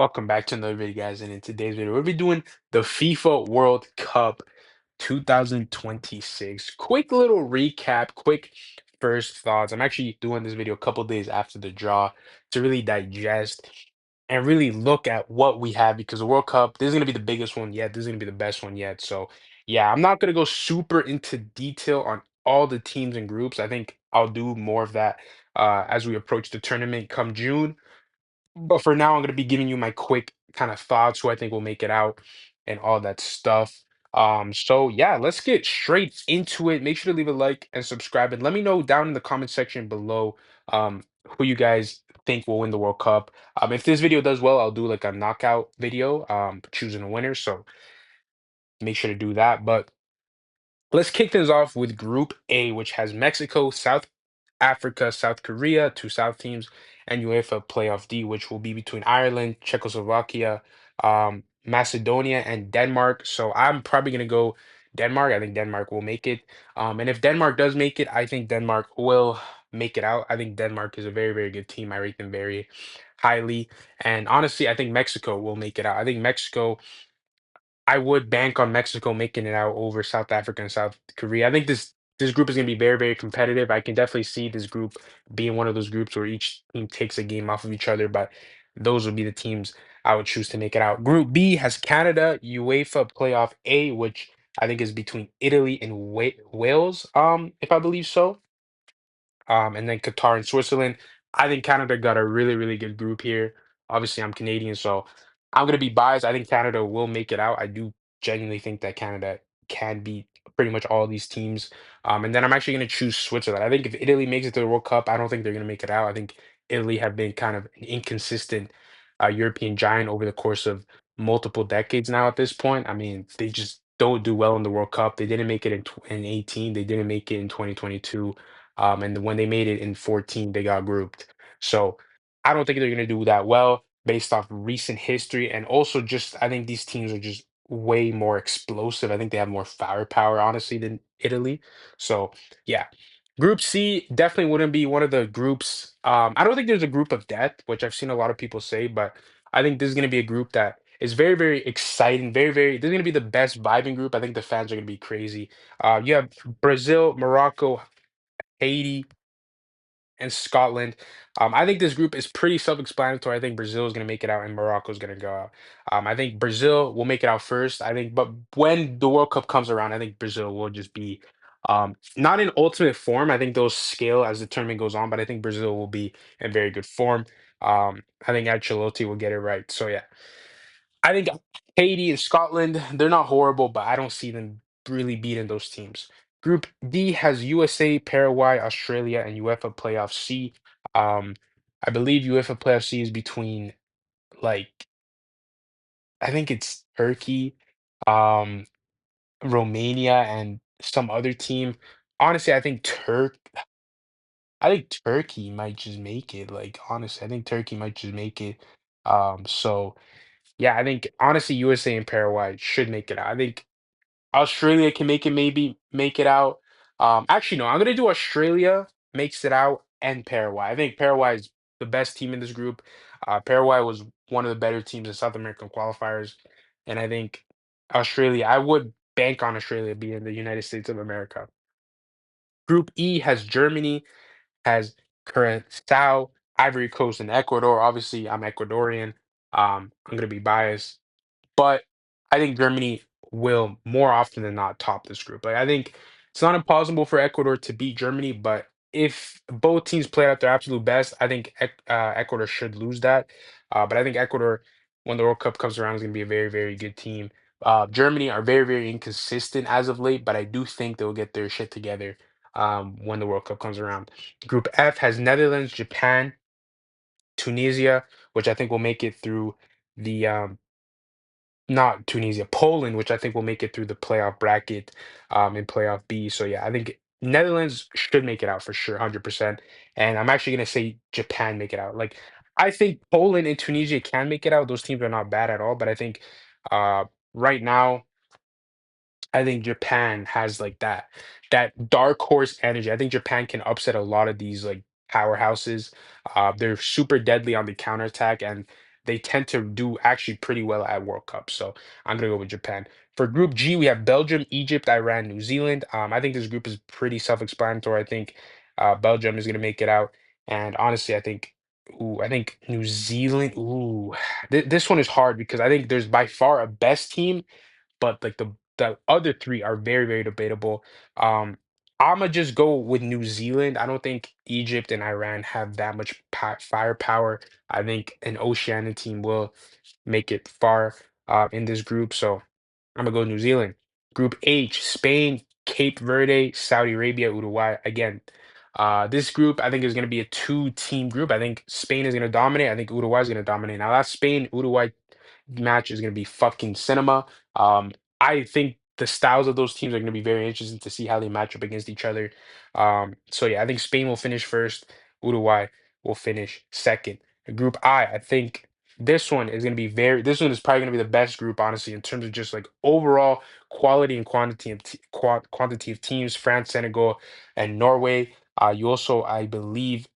Welcome back to another video, guys. And in today's video, we'll be doing the FIFA World Cup 2026. Quick little recap, quick first thoughts. I'm actually doing this video a couple days after the draw to really digest and really look at what we have because the World Cup, this is going to be the biggest one yet. This is going to be the best one yet. So, yeah, I'm not going to go super into detail on all the teams and groups. I think I'll do more of that as we approach the tournament come June. But for now, I'm gonna be giving you my quick kind of thoughts, who I think will make it out and all that stuff. So yeah, let's get straight into it. Make sure to leave a like and subscribe, and let me know down in the comment section below who you guys think will win the World Cup. If this video does well, I'll do like a knockout video, choosing a winner. So make sure to do that. But let's kick things off with Group A, which has Mexico, South Africa, South Korea, two South teams, and UEFA Playoff D, which will be between Ireland, Czechoslovakia, Macedonia, and Denmark. So I'm probably going to go Denmark. I think Denmark will make it. And if Denmark does make it, I think Denmark will make it out. I think Denmark is a very, very good team. I rate them very highly. And honestly, I think Mexico will make it out. I think Mexico I would bank on Mexico making it out over South Africa and South Korea. I think this group is going to be very, very competitive. I can definitely see this group being one of those groups where each team takes a game off of each other, but those would be the teams I would choose to make it out. Group B has Canada, UEFA Playoff A, which I think is between Italy and Wales, if I believe so, and then Qatar and Switzerland. I think Canada got a really, really good group here. Obviously, I'm Canadian, so I'm gonna be biased. I think Canada will make it out. I do genuinely think that Canada can beat pretty much all these teams. And then I'm actually gonna choose Switzerland. I think if Italy makes it to the World Cup, I don't think they're gonna make it out. I think Italy have been kind of an inconsistent European giant over the course of multiple decades now at this point. I mean, they just don't do well in the World Cup. They didn't make it in 18. They didn't make it in 2022. And when they made it in 14, they got grouped. So I don't think they're going to do that well based off recent history. And also, just I think these teams are just way more explosive. I think they have more firepower, honestly, than Italy. So, yeah. Group C definitely wouldn't be one of the groups. I don't think there's a group of death, which I've seen a lot of people say, but I think this is going to be a group that is very, very exciting. Very, very, this is going to be the best vibing group. I think the fans are going to be crazy. You have Brazil, Morocco, Haiti, and Scotland. I think this group is pretty self-explanatory. I think Brazil is going to make it out and Morocco is going to go out. I think Brazil will make it out first. I think, but when the World Cup comes around, I think Brazil will just be not in ultimate form. I think they'll scale as the tournament goes on, but I think Brazil will be in very good form. I think Ancelotti will get it right. So yeah, I think Haiti and Scotland, they're not horrible, but I don't see them really beating those teams. Group D has USA, Paraguay, Australia, and UEFA Playoff C. Um, I believe UEFA Playoff C is between like I think it's Turkey, um, Romania, and some other team. Honestly, I think Turkey might just make it. Like honestly, I think Turkey might just make it. So yeah, I think honestly USA and Paraguay should make it out. I think Australia can make it, maybe make it out. Actually, no, I'm gonna do Australia makes it out and Paraguay. I think Paraguay is the best team in this group. Paraguay was one of the better teams in South American qualifiers, and I think Australia. I would bank on Australia being the United States of America. Group E has Germany, has Curacao, Ivory Coast, and Ecuador. Obviously, I'm Ecuadorian. I'm gonna be biased. But I think Germany will more often than not top this group. Like I think it's not impossible for Ecuador to beat Germany, but if both teams play out their absolute best, I think Ecuador should lose that. But I think Ecuador, when the World Cup comes around, is going to be a very, very good team. Germany are very, very inconsistent as of late, but I do think they'll get their shit together when the World Cup comes around. Group F has Netherlands, Japan, Tunisia, which I think will make it through the not Tunisia, Poland, which I think will make it through the playoff bracket in playoff B. So yeah, I think Netherlands should make it out for sure, 100%. And I'm actually gonna say Japan make it out. Like I think Poland and Tunisia can make it out. Those teams are not bad at all, but I think uh right now I think Japan has like that dark horse energy. I think Japan can upset a lot of these like powerhouses. They're super deadly on the counterattack, and they tend to do actually pretty well at World Cup. So I'm gonna go with Japan. For Group G, we have Belgium, Egypt, Iran, New Zealand. I think this group is pretty self-explanatory. I think Belgium is gonna make it out, and honestly, I think New Zealand. Ooh, this one is hard because I think there's by far a best team, but like the other three are very, very debatable. Um, I'ma just go with New Zealand. I don't think Egypt and Iran have that much firepower. I think an Oceanian team will make it far in this group. So I'm gonna go New Zealand. Group H, Spain, Cape Verde, Saudi Arabia, Uruguay. Again, this group I think is gonna be a two-team group. I think Spain is gonna dominate. I think Uruguay is gonna dominate. Now that Spain Uruguay match is gonna be fucking cinema. I think the styles of those teams are gonna be very interesting to see how they match up against each other. So yeah, I think Spain will finish first. Uruguay will finish second. Group I think this one is going to be very, this one is probably going to be the best group, honestly, in terms of just like overall quality and quantity of teams. France, Senegal, and Norway. You also, I believe,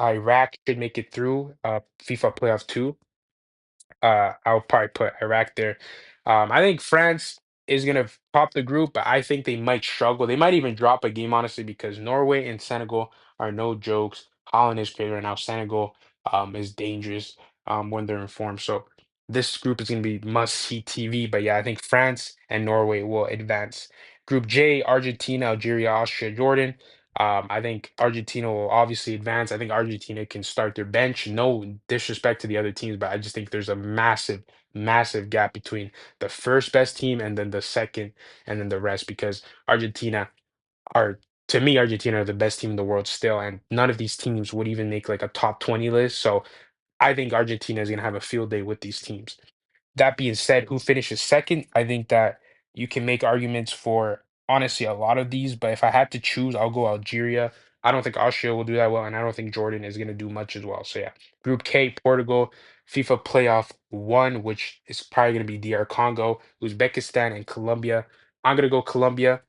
Iraq should make it through FIFA Playoff 2. I'll probably put Iraq there. I think France is gonna top the group, but I think they might struggle. They might even drop a game, honestly, because Norway and Senegal are no jokes. Holland is great right now. Senegal is dangerous when they're in form. So this group is gonna be must-see TV. But yeah, I think France and Norway will advance. Group J, Argentina, Algeria, Austria, Jordan. I think Argentina will obviously advance. I think Argentina can start their bench. No disrespect to the other teams, but I just think there's a massive, massive gap between the first best team and then the second and then the rest because Argentina are, to me, Argentina are the best team in the world still, and none of these teams would even make like a top 20 list. So I think Argentina is going to have a field day with these teams. That being said, who finishes second? I think that you can make arguments for honestly a lot of these, but if I had to choose, I'll go Algeria. I don't think Austria will do that well, and I don't think Jordan is going to do much as well. So yeah, Group K, Portugal, FIFA Playoff 1, which is probably going to be DR Congo, Uzbekistan, and Colombia. I'm going to go Colombia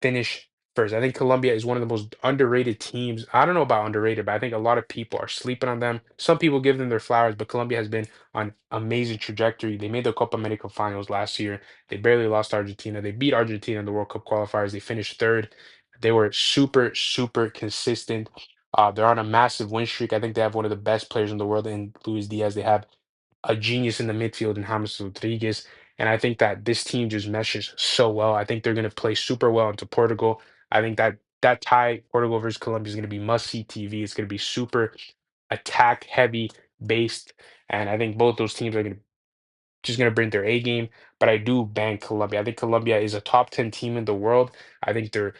finish first. I think Colombia is one of the most underrated teams. I don't know about underrated, but I think a lot of people are sleeping on them. Some people give them their flowers, but Colombia has been on amazing trajectory. They made the Copa America finals last year. They barely lost to Argentina. They beat Argentina in the World Cup qualifiers. They finished third. They were super, super consistent. They're on a massive win streak. I think they have one of the best players in the world in Luis Diaz. They have a genius in the midfield in James Rodriguez. And I think that this team just meshes so well. I think they're going to play super well into Portugal. I think that that tie, Portugal versus Colombia, is going to be must see TV. It's going to be super attack heavy based. And I think both those teams are going to just going to bring their A game. But I do bank Colombia. I think Colombia is a top 10 team in the world. I think they're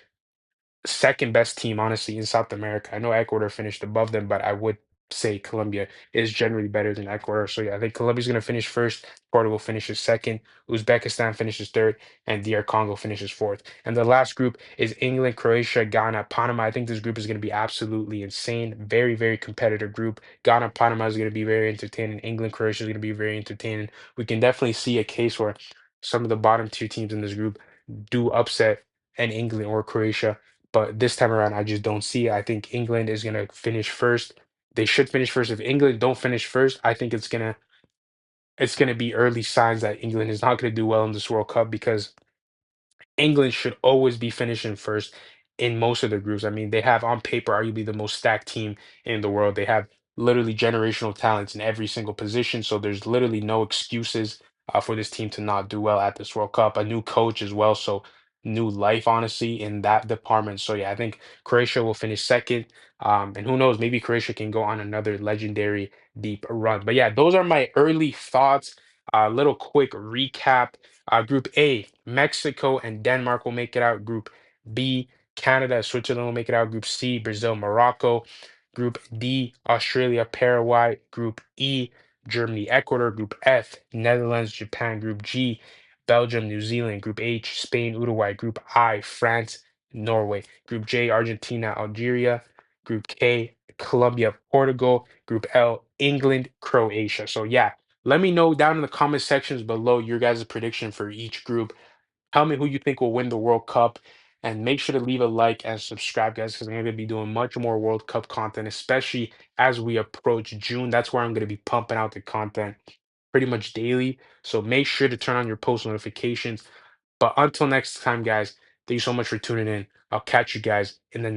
second best team, honestly, in South America. I know Ecuador finished above them, but I would say Colombia is generally better than Ecuador. So yeah, I think Colombia's going to finish first. Portugal finishes second. Uzbekistan finishes third, and DR Congo finishes fourth. And the last group is England, Croatia, Ghana, Panama. I think this group is going to be absolutely insane. Very, very competitive group. Ghana, Panama is going to be very entertaining. England, Croatia is going to be very entertaining. We can definitely see a case where some of the bottom two teams in this group do upset an England or Croatia, but this time around, I just don't see it. I think England is gonna finish first. They should finish first. If England don't finish first, I think it's gonna be early signs that England is not gonna do well in this World Cup because England should always be finishing first in most of their groups. I mean, they have on paper arguably the most stacked team in the world. They have literally generational talents in every single position. So there's literally no excuses for this team to not do well at this World Cup. A new coach as well. So new life, honestly, in that department. So yeah, I think Croatia will finish second. And who knows, maybe Croatia can go on another legendary deep run. But yeah, those are my early thoughts. A little quick recap. Group A, Mexico and Denmark will make it out. Group B, Canada, Switzerland will make it out. Group C, Brazil, Morocco. Group D, Australia, Paraguay. Group E, Germany, Ecuador. Group F, Netherlands, Japan. Group G, Belgium, New Zealand. Group H, Spain, Uruguay. Group I, France, Norway. Group J, Argentina, Algeria. Group K, Colombia, Portugal. Group L, England, Croatia. So yeah, let me know down in the comment sections below your guys' prediction for each group. Tell me who you think will win the World Cup. And make sure to leave a like and subscribe, guys, because I'm going to be doing much more World Cup content, especially as we approach June. That's where I'm going to be pumping out the content pretty much daily. So make sure to turn on your post notifications. But until next time, guys, thank you so much for tuning in. I'll catch you guys in the next.